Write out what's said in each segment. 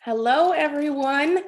Hello, everyone.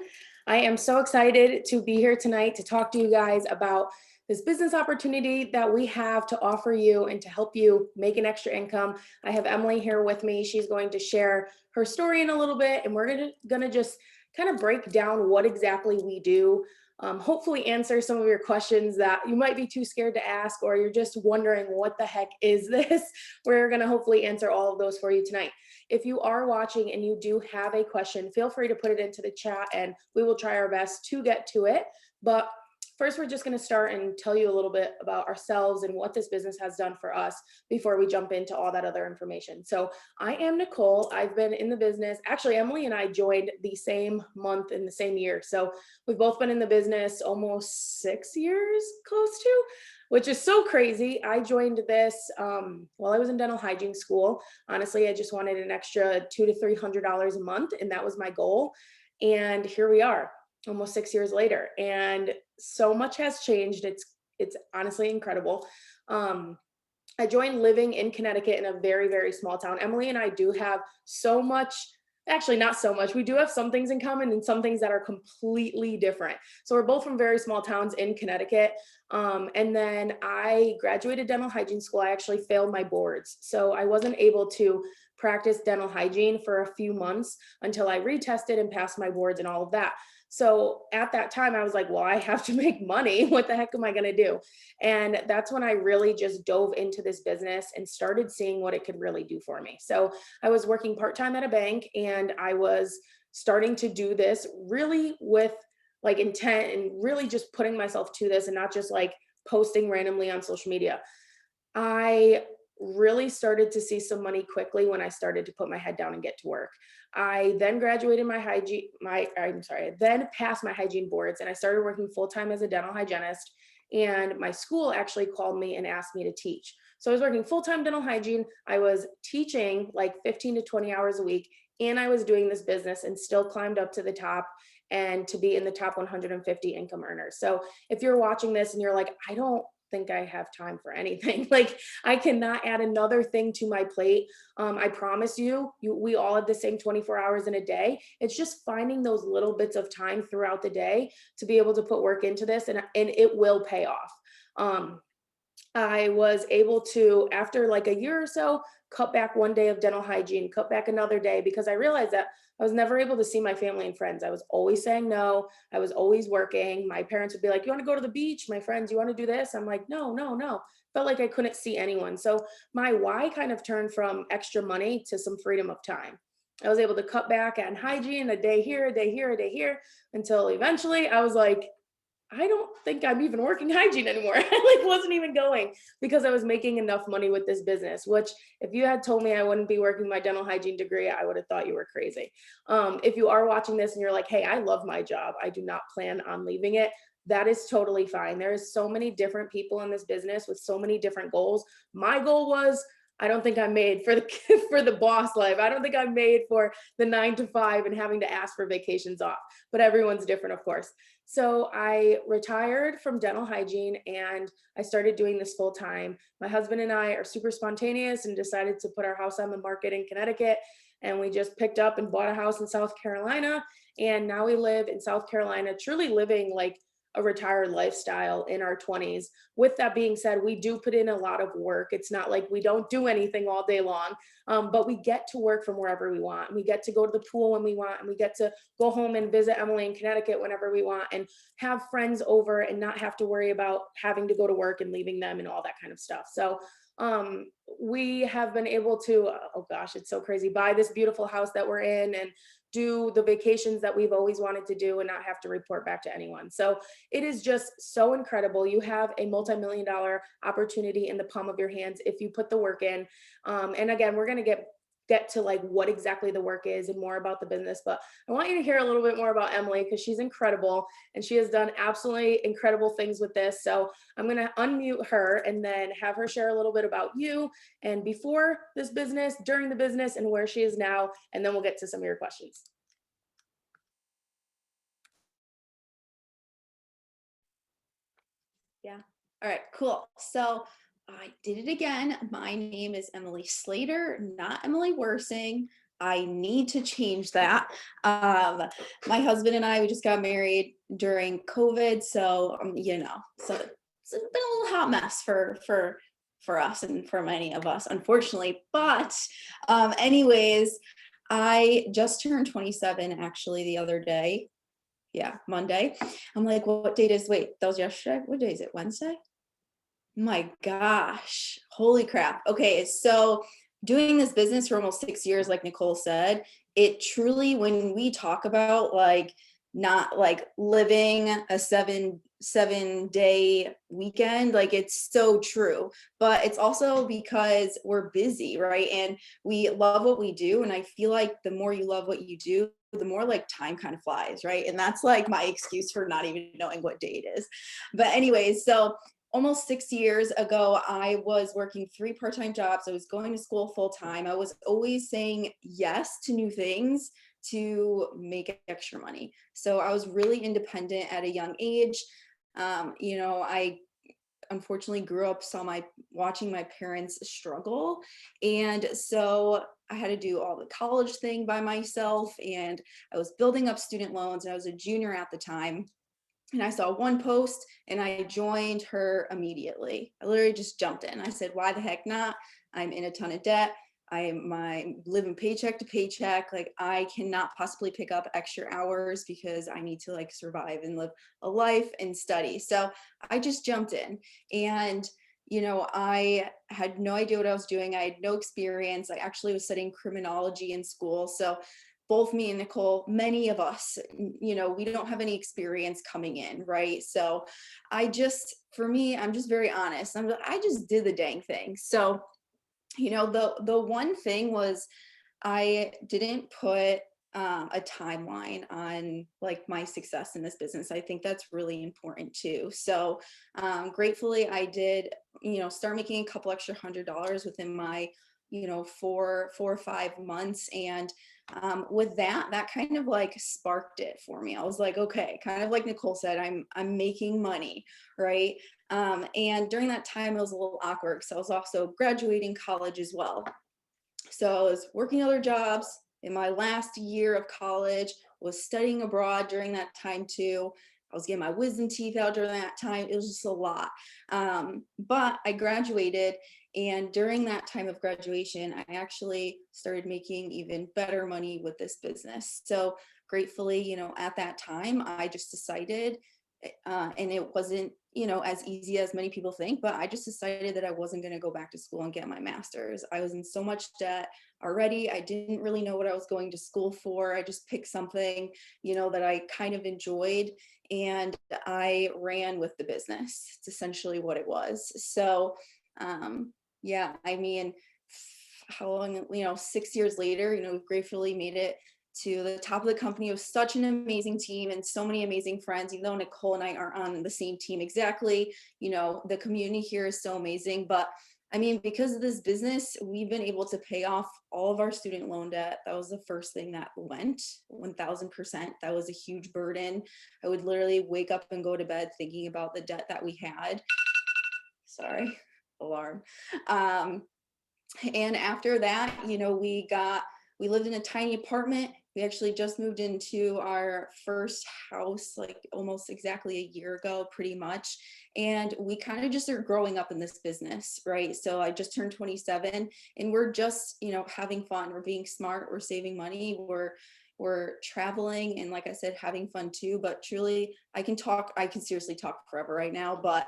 I am so excited to be here tonight to talk to you guys about this business opportunity that we have to offer you and to help you make an extra income. I have Emily here with me. She's going to share her story in a little bit, and we're gonna just kind of break down what exactly we do. Hopefully, answer some of your questions that you might be too scared to ask, or you're just wondering what the heck is this. We're gonna hopefully answer all of those for you tonight. If you are watching and you do have a question, feel free to put it into the chat and we will try our best to get to it. But first, we're just going to start and tell you a little bit about ourselves and what this business has done for us before we jump into all that other information. So, I am Nicole. I've been in the business. Actually, Emily and I joined the same month in the same year. So, we've both been in the business almost 6 years, close to, which is so crazy. I joined this while I was in dental hygiene school. Honestly, I just wanted an extra $200 to $300 a month, and that was my goal. And here we are, almost 6 years later, and so much has changed. It's honestly incredible. Um, I joined living in Connecticut in a very, very small town. Emily and I do have so much, actually, not so much. We do have some things in common and some things that are completely different. So we're both from very small towns in Connecticut. And then I graduated dental hygiene school. I actually failed my boards. So I wasn't able to practice dental hygiene for a few months until I retested and passed my boards and all of that. So at that time, I was like, well, I have to make money. What the heck am I going to do? And that's when I really just dove into this business and started seeing what it could really do for me. So I was working part time at a bank and I was starting to do this really with like intent and really just putting myself to this and not just like posting randomly on social media. I really started to see some money quickly when I started to put my head down and get to work. I then graduated I then passed my hygiene boards and I started working full time as a dental hygienist. And my school actually called me and asked me to teach. So I was working full time dental hygiene. I was teaching like 15 to 20 hours a week, and I was doing this business and still climbed up to the top and to be in the top 150 income earners. So if you're watching this and you're like, I don't think I have time for anything. Like I cannot add another thing to my plate. I promise we all have the same 24 hours in a day. It's just finding those little bits of time throughout the day to be able to put work into this, and it will pay off. Um, I was able to, after like a year or so, cut back one day of dental hygiene, cut back another day because I realized that I was never able to see my family and friends. I was always saying no. I was always working. My parents would be like, "You want to go to the beach?" My friends, "You want to do this?" I'm like, "No, no, no." Felt like I couldn't see anyone. So my why kind of turned from extra money to some freedom of time. I was able to cut back on hygiene, a day here, a day here, a day here, until eventually I was like, I don't think I'm even working hygiene anymore. I like wasn't even going because I was making enough money with this business, which if you had told me I wouldn't be working my dental hygiene degree, I would have thought you were crazy. If you are watching this and you're like, hey, I love my job, I do not plan on leaving it, that is totally fine. There's so many different people in this business with so many different goals. My goal was I don't think I'm made for the for the boss life. I don't think I'm made for the 9 to 5 and having to ask for vacations off. But everyone's different, of course. So I retired from dental hygiene and I started doing this full time. My husband and I are super spontaneous and decided to put our house on the market in Connecticut. And we just picked up and bought a house in South Carolina. And now we live in South Carolina, truly living like a retired lifestyle in our 20s. With that being said, we do put in a lot of work. It's not like we don't do anything all day long, but we get to work from wherever we want. We get to go to the pool when we want, and we get to go home and visit Emily in Connecticut whenever we want and have friends over and not have to worry about having to go to work and leaving them and all that kind of stuff. So we have been able to, oh gosh, it's so crazy, buy this beautiful house that we're in and do the vacations that we've always wanted to do and not have to report back to anyone. So it is just so incredible. You have a multi-million dollar opportunity in the palm of your hands if you put the work in. And again, we're going to get to like what exactly the work is and more about the business, but I want you to hear a little bit more about Emily because she's incredible and she has done absolutely incredible things with this. So I'm going to unmute her and then have her share a little bit about you and before this business, during the business, and where she is now, and then we'll get to some of your questions. Yeah. All right, cool. So I did it again. My name is Emily Slater, not Emily Worsing. I need to change that. My husband and I, we just got married during COVID. So, so it's been a little hot mess for us and for many of us, unfortunately. But anyways, I just turned 27 actually the other day. Yeah, Monday. I'm like, what date is, wait, that was yesterday? What day is it? Wednesday? My gosh, holy crap. Okay, so doing this business for almost 6 years, like Nicole said, it truly, when we talk about like not like living a seven day weekend, like it's so true. But it's also because we're busy, right? And we love what we do. And I feel like the more you love what you do, the more like time kind of flies, right? And that's like my excuse for not even knowing what day it is. But anyways, so almost 6 years ago, I was working 3 part-time jobs. I was going to school full time. I was always saying yes to new things to make extra money. So I was really independent at a young age. I unfortunately grew up watching my parents struggle, and so I had to do all the college thing by myself, and I was building up student loans, and I was a junior at the time, and I saw one post and I joined her immediately. I literally just jumped in. I said, why the heck not? I'm in a ton of debt. I'm living paycheck to paycheck. Like I cannot possibly pick up extra hours because I need to like survive and live a life and study. So I just jumped in, and I had no idea what I was doing. I had no experience. I actually was studying criminology in school. So both me and Nicole, many of us, we don't have any experience coming in, right? So for me, I'm just very honest. I just did the dang thing. So, the one thing was I didn't put a timeline on like my success in this business. I think that's really important too. So gratefully I did, start making a couple extra $100 within my, 4 or 5 months. And with that kind of like sparked it for me. I was like, okay, kind of like Nicole said, I'm making money, right? And during that time, it was a little awkward. So I was also graduating college as well. So I was working other jobs in my last year of college, was studying abroad during that time too. I was getting my wisdom teeth out during that time. It was just a lot. But I graduated, and during that time of graduation, I actually started making even better money with this business. So gratefully, at that time, I just decided, and it wasn't, as easy as many people think, but I just decided that I wasn't going to go back to school and get my master's. I was in so much debt already. I didn't really know what I was going to school for. I just picked something, that I kind of enjoyed, and I ran with the business. It's essentially what it was. So, yeah, I mean, how long, 6 years later, we've gratefully made it to the top of the company. It was such an amazing team and so many amazing friends, even though Nicole and I aren't on the same team exactly. The community here is so amazing. But I mean, because of this business, we've been able to pay off all of our student loan debt. That was the first thing that went 1000%. That was a huge burden. I would literally wake up and go to bed thinking about the debt that we had. Sorry, alarm. And after that, we lived in a tiny apartment. We actually just moved into our first house like almost exactly a year ago, pretty much. And we kind of just are growing up in this business, right? So I just turned 27, and we're just, having fun. We're being smart. We're saving money. We're traveling, and like I said, having fun too. But truly, I can seriously talk forever right now. But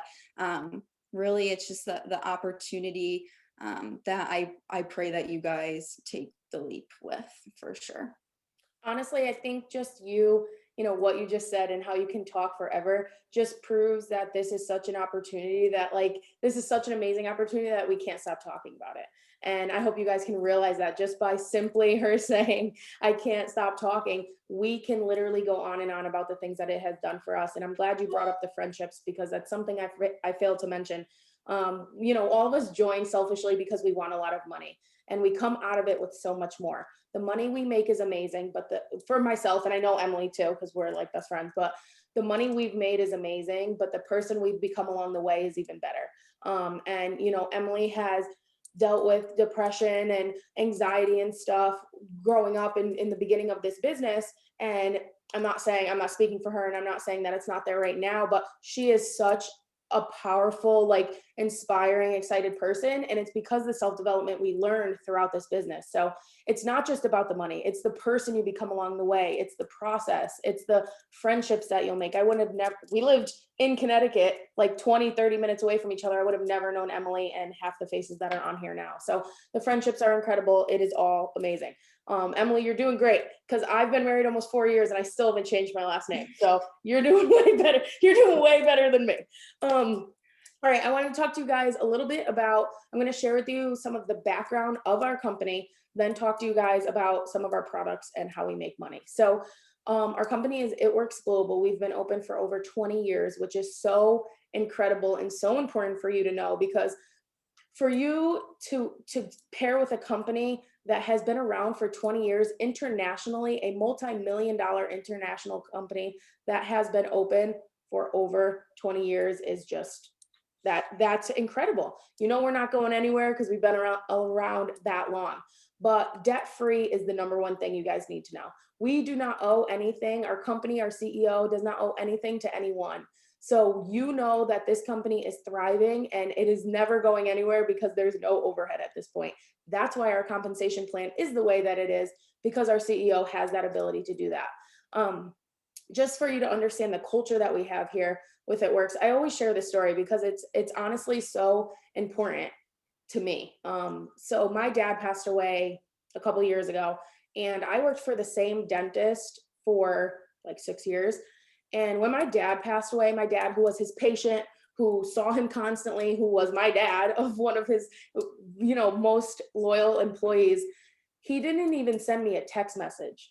really, it's just the opportunity that I pray that you guys take the leap with, for sure. Honestly, I think just what you just said and how you can talk forever just proves that this is such an opportunity that like this is such an amazing opportunity that we can't stop talking about it. And I hope you guys can realize that just by simply her saying, I can't stop talking, we can literally go on and on about the things that it has done for us. And I'm glad you brought up the friendships because that's something I failed to mention. All of us join selfishly because we want a lot of money and we come out of it with so much more. The money we make is amazing, but for myself, and I know Emily too, because we're like best friends, but the money we've made is amazing, but the person we've become along the way is even better. And Emily has dealt with depression and anxiety and stuff growing up in the beginning of this business. And I'm not speaking for her, and I'm not saying that it's not there right now, but she is such a powerful, like inspiring, excited person. And it's because of the self-development we learned throughout this business. So it's not just about the money, it's the person you become along the way. It's the process, it's the friendships that you'll make. I wouldn't have never, we lived in Connecticut, like 20, 30 minutes away from each other. I would have never known Emily and half the faces that are on here now. So the friendships are incredible. It is all amazing. Emily, you're doing great, because I've been married almost 4 years and I still haven't changed my last name. So you're doing way better. You're doing way better than me. All right, I want to talk to you guys a little bit about, I'm going to share with you some of the background of our company, then talk to you guys about some of our products and how we make money. So our company is It Works Global. We've been open for over 20 years, which is so incredible and so important for you to know, because for you to pair with a company that has been around for 20 years internationally, a multi-million-dollar international company that has been open for over 20 years, is just that's incredible. You know, we're not going anywhere because we've been around that long. But debt free is the number one thing you guys need to know. We do not owe anything. Our company, our CEO does not owe anything to anyone. So you know that this company is thriving and it is never going anywhere because there's no overhead at this point. That's why our compensation plan is the way that it is, because our CEO has that ability to do that. Just for you to understand the culture that we have here with It Works, I always share this story because it's honestly so important to me. So my dad passed away a couple years ago, and I worked for the same dentist for like 6 years. And when my dad passed away, my dad, who was his patient, who saw him constantly, who was my dad, of one of his, most loyal employees, he didn't even send me a text message,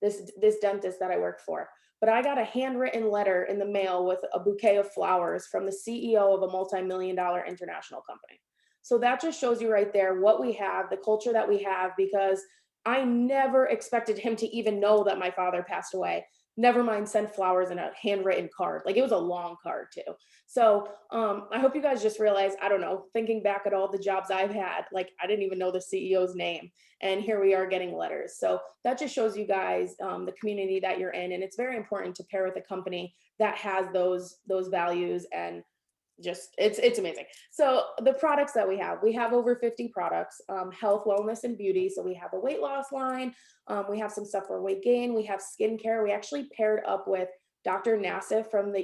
this dentist that I worked for. But I got a handwritten letter in the mail with a bouquet of flowers from the CEO of a multi-million-dollar international company. So that just shows you right there what we have, the culture that we have, because I never expected him to even know that my father passed away. Never mind send flowers and a handwritten card. Like, it was a long card too. So I hope you guys just realize, I don't know, thinking back at all the jobs I've had, like I didn't even know the CEO's name. And here we are getting letters. So that just shows you guys the community that you're in. And it's very important to pair with a company that has those values, and just it's amazing. So the products that we have over 50 products, health, wellness, and beauty. So we have a weight loss line. We have some stuff for weight gain. We have skincare. We actually paired up with Dr. Nassif from the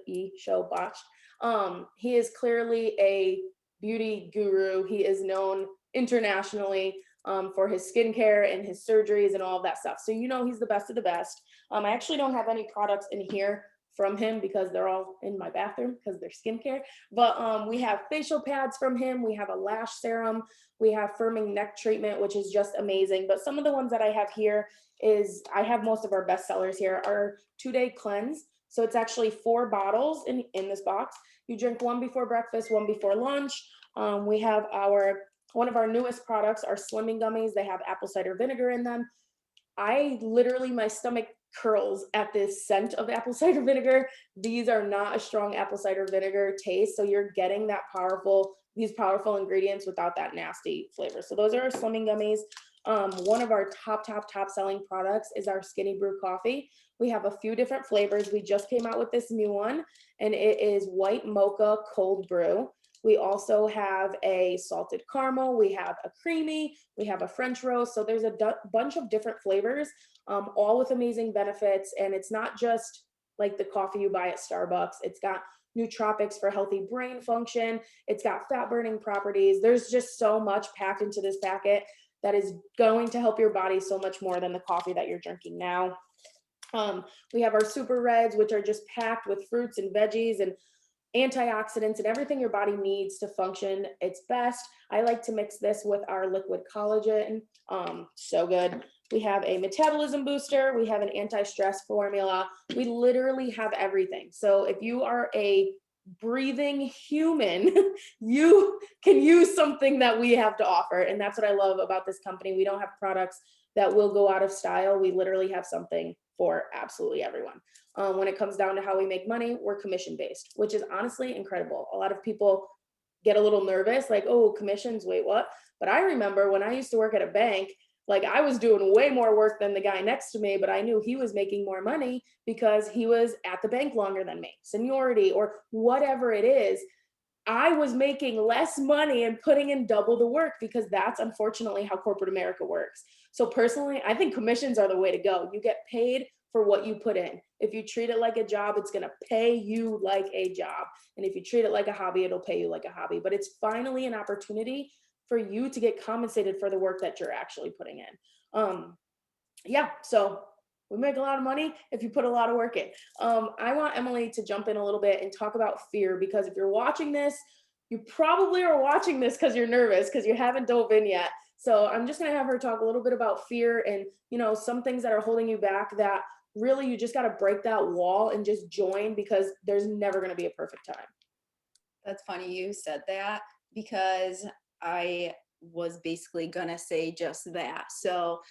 E-Show Botched. He is clearly a beauty guru. He is known internationally for his skincare and his surgeries and all of that stuff. So he's the best of the best. I actually don't have any products in here from him because they're all in my bathroom because they're skincare. But we have facial pads from him. We have a lash serum. We have firming neck treatment, which is just amazing. But some of the ones that I have here is, I have most of our best sellers here, our 2-day cleanse. So it's actually 4 bottles in this box. You drink 1 before breakfast, 1 before lunch. We have one of our newest products, our slimming gummies. They have apple cider vinegar in them. My stomach curls at this scent of apple cider vinegar. These are not a strong apple cider vinegar taste. So you're getting these powerful ingredients without that nasty flavor. So those are our slimming gummies. One of our top selling products is our Skinny Brew coffee. We have a few different flavors. We just came out with this new one, and it is white mocha cold brew. We also have a salted caramel. We have a creamy. We have a French roast. So there's a bunch of different flavors, all with amazing benefits. And it's not just like the coffee you buy at Starbucks. It's got nootropics for healthy brain function. It's got fat burning properties. There's just so much packed into this packet that is going to help your body so much more than the coffee that you're drinking now. We have our super reds, which are just packed with fruits and veggies and antioxidants and everything your body needs to function its best. I like to mix this with our liquid collagen. So good. We have a metabolism booster. We have an anti-stress formula. We literally have everything. So if you are a breathing human, you can use something that we have to offer. And that's what I love about this company. We don't have products that will go out of style. We literally have something for absolutely everyone. When it comes down to how we make money, we're commission based, which is honestly incredible. A lot of people get a little nervous, like, oh, commissions, wait, what? But I remember when I used to work at a bank, like I was doing way more work than the guy next to me, but I knew he was making more money because he was at the bank longer than me, seniority or whatever it is. I was making less money and putting in double the work because that's unfortunately how corporate America works. So personally, I think commissions are the way to go. You get paid for what you put in. If you treat it like a job, it's going to pay you like a job. And if you treat it like a hobby, it'll pay you like a hobby. But it's finally an opportunity for you to get compensated for the work that you're actually putting in. Yeah, so we make a lot of money if you put a lot of work in. I want Emily to jump in a little bit and talk about fear, because if you're watching this, you probably are watching this because you're nervous because you haven't dove in yet. So I'm just gonna have her talk a little bit about fear and some things that are holding you back, that really you just got to break that wall and just join, because there's never going to be a perfect time. That's funny you said that, because I was basically gonna say just that. So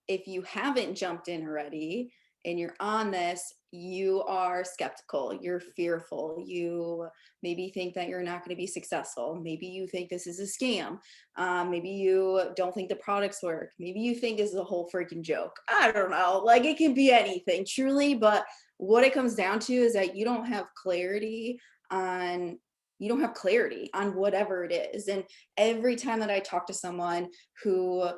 if you haven't jumped in already and you're on this, you are skeptical, you're fearful, you maybe think that you're not going to be successful, maybe you think this is a scam, maybe you don't think the products work, maybe you think this is a whole freaking joke. I don't know, like it can be anything truly, but what it comes down to is that on you don't have clarity on whatever it is. And every time that I talk to someone who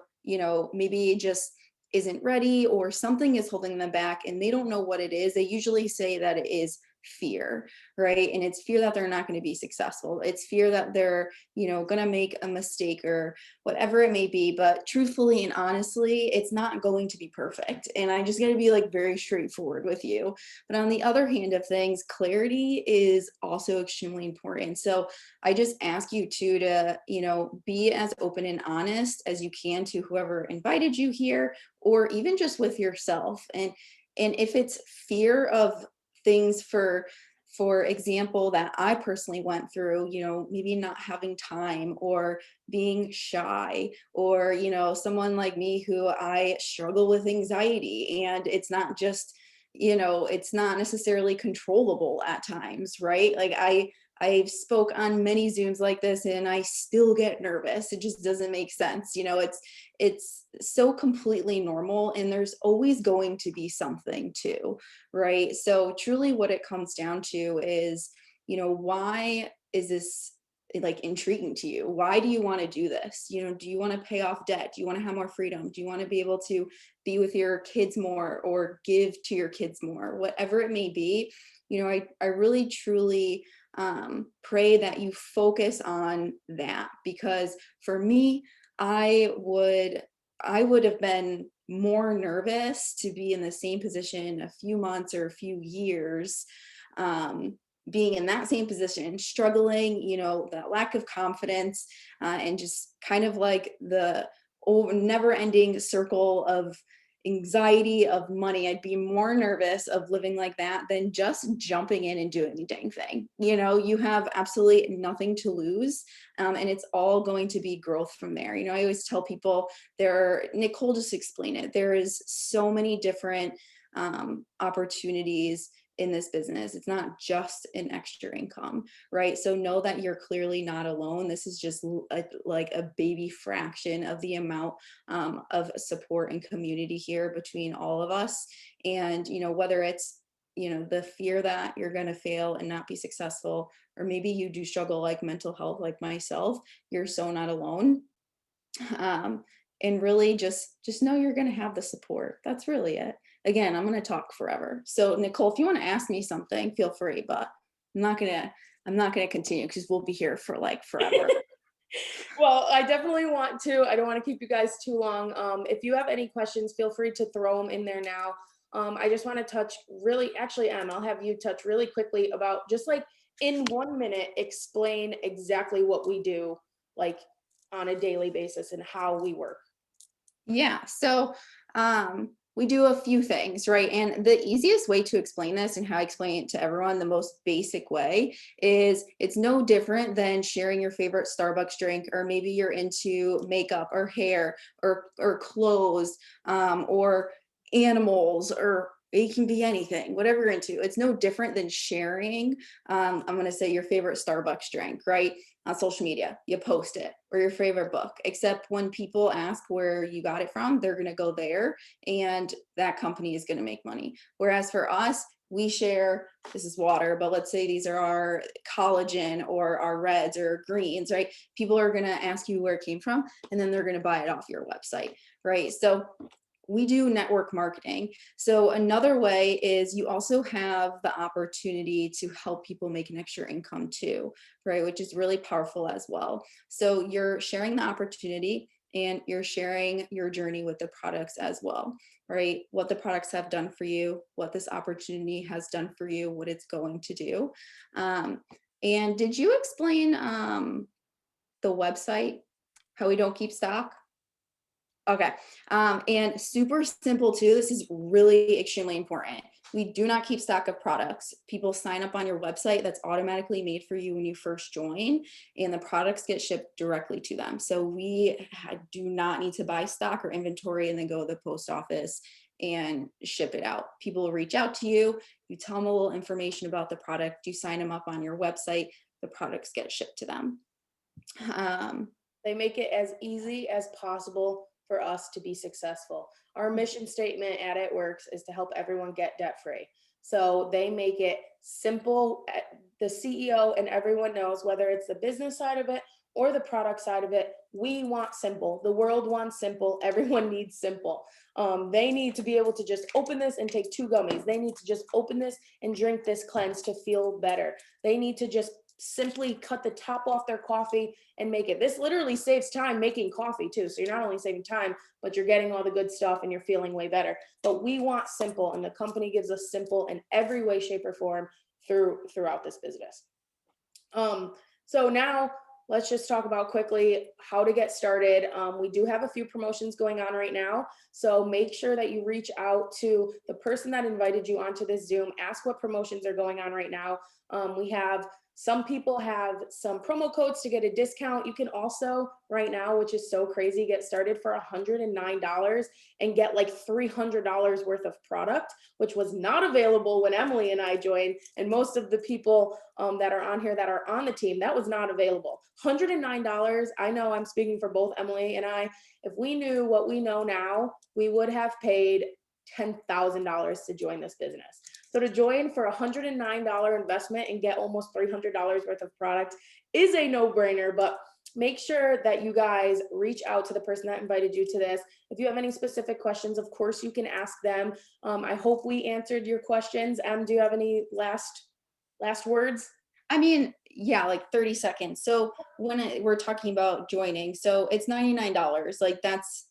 maybe just isn't ready or something is holding them back and they don't know what it is, they usually say that it is fear, right? And it's fear that they're not going to be successful. It's fear that they're, going to make a mistake or whatever it may be. But truthfully and honestly, it's not going to be perfect. And I'm just going to be like very straightforward with you. But on the other hand of things, clarity is also extremely important. So I just ask you to, be as open and honest as you can to whoever invited you here, or even just with yourself. And if it's fear of things, for example, that I personally went through, maybe not having time or being shy, or someone like me who I struggle with anxiety, and it's not just it's not necessarily controllable at times, right? Like I've spoke on many Zooms like this and I still get nervous. It just doesn't make sense. It's so completely normal, and there's always going to be something too, right? So truly what it comes down to is, why is this like intriguing to you? Why do you want to do this? Do you want to pay off debt? Do you want to have more freedom? Do you want to be able to be with your kids more or give to your kids more? Whatever it may be, I really truly pray that you focus on that, because for me, I would have been more nervous to be in the same position a few months or a few years, being in that same position, struggling, that lack of confidence, and just kind of like the never ending circle of anxiety of money. I'd be more nervous of living like that than just jumping in and doing the dang thing. You have absolutely nothing to lose. And it's all going to be growth from there. I always tell people Nicole just explained it. There is so many different opportunities in this business. It's not just an extra income, right? So know that you're clearly not alone. This is just like a baby fraction of the amount of support and community here between all of us. And, whether it's, the fear that you're going to fail and not be successful, or maybe you do struggle like mental health, like myself, you're so not alone. And really just know you're going to have the support. That's really it. Again, I'm going to talk forever. So Nicole, if you want to ask me something, feel free, but I'm not going to continue because we'll be here for like forever. Well, I definitely want to. I don't want to keep you guys too long. If you have any questions, feel free to throw them in there now. I just want to touch actually, Em, I'll have you touch really quickly about just like in 1 minute, explain exactly what we do like on a daily basis and how we work. Yeah. So we do a few things, right? And the easiest way to explain this and how I explain it to everyone, the most basic way, is it's no different than sharing your favorite Starbucks drink, or maybe you're into makeup or hair or clothes, or animals or It can be anything, whatever you're into. It's no different than sharing. I'm going to say your favorite Starbucks drink, right? On social media, you post it, or your favorite book, except when people ask where you got it from, they're going to go there and that company is going to make money. Whereas for us, we share, this is water, but let's say these are our collagen or our reds or greens, right? People are going to ask you where it came from, and then they're going to buy it off your website, right? So we do network marketing. So another way is you also have the opportunity to help people make an extra income too, right? Which is really powerful as well. So you're sharing the opportunity and you're sharing your journey with the products as well, right? What the products have done for you, what this opportunity has done for you, what it's going to do. And did you explain the website, how we don't keep stock? Okay. And super simple too. This is really extremely important. We do not keep stock of products. People sign up on your website that's automatically made for you when you first join, and the products get shipped directly to them. So we do not need to buy stock or inventory and then go to the post office and ship it out. People will reach out to you. You tell them a little information about the product. You sign them up on your website. The products get shipped to them. They make it as easy as possible for us to be successful. Our mission statement at It Works is to help everyone get debt free. So they make it simple. The CEO and everyone knows, whether it's the business side of it or the product side of it, we want simple. The world wants simple. Everyone needs simple. They need to be able to just open this and take 2 gummies. They need to just open this and drink this cleanse to feel better. They need to just simply cut the top off their coffee and make it. This literally saves time making coffee too. So you're not only saving time, but you're getting all the good stuff and you're feeling way better. But we want simple, and the company gives us simple in every way, shape, or form throughout this business. So now let's just talk about quickly how to get started. We do have a few promotions going on right now. So make sure that you reach out to the person that invited you onto this Zoom. Ask what promotions are going on right now. Some people have some promo codes to get a discount. You can also right now, which is so crazy, get started for $109 and get like $300 worth of product, which was not available when Emily and I joined. And most of the people that are on here that are on the team, that was not available. $109, I know I'm speaking for both Emily and I. If we knew what we know now, we would have paid $10,000 to join this business. So to join for $109 investment and get almost $300 worth of product is a no-brainer, but make sure that you guys reach out to the person that invited you to this. If you have any specific questions, of course, you can ask them. I hope we answered your questions. Do you have any last words? I mean, yeah, like 30 seconds. So we're talking about joining, so it's $99. Like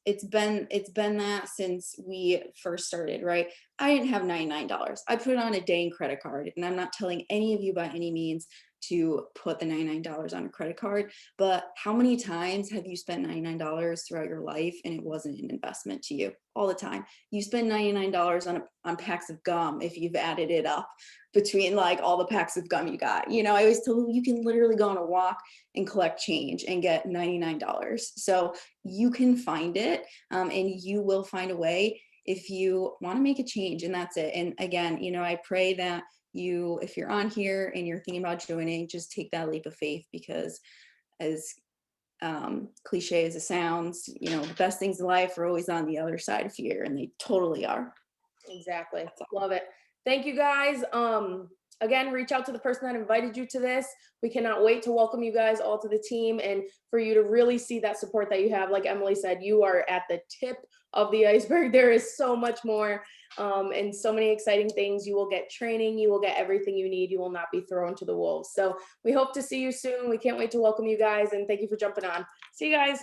it's been that since we first started, right? I didn't have $99. I put it on a dang credit card, and I'm not telling any of you by any means to put the $99 on a credit card, but how many times have you spent $99 throughout your life and it wasn't an investment to you? All the time. You spend $99 on packs of gum if you've added it up between like all the packs of gum you got. You know, I always tell you, you can literally go on a walk and collect change and get $99. So you can find it, and you will find a way if you want to make a change, and that's it. And again, you know, I pray that if you're on here and you're thinking about joining, just take that leap of faith, because as cliche as it sounds, you know, the best things in life are always on the other side of fear, and they totally are. Exactly. Love it. Thank you guys. Again, reach out to the person that invited you to this. We cannot wait to welcome you guys all to the team and for you to really see that support that you have. Like Emily said, you are at the tip of the iceberg. There is so much more and so many exciting things. You will get training. You will get everything you need. You will not be thrown to the wolves. So we hope to see you soon. We can't wait to welcome you guys, and thank you for jumping on. See you guys.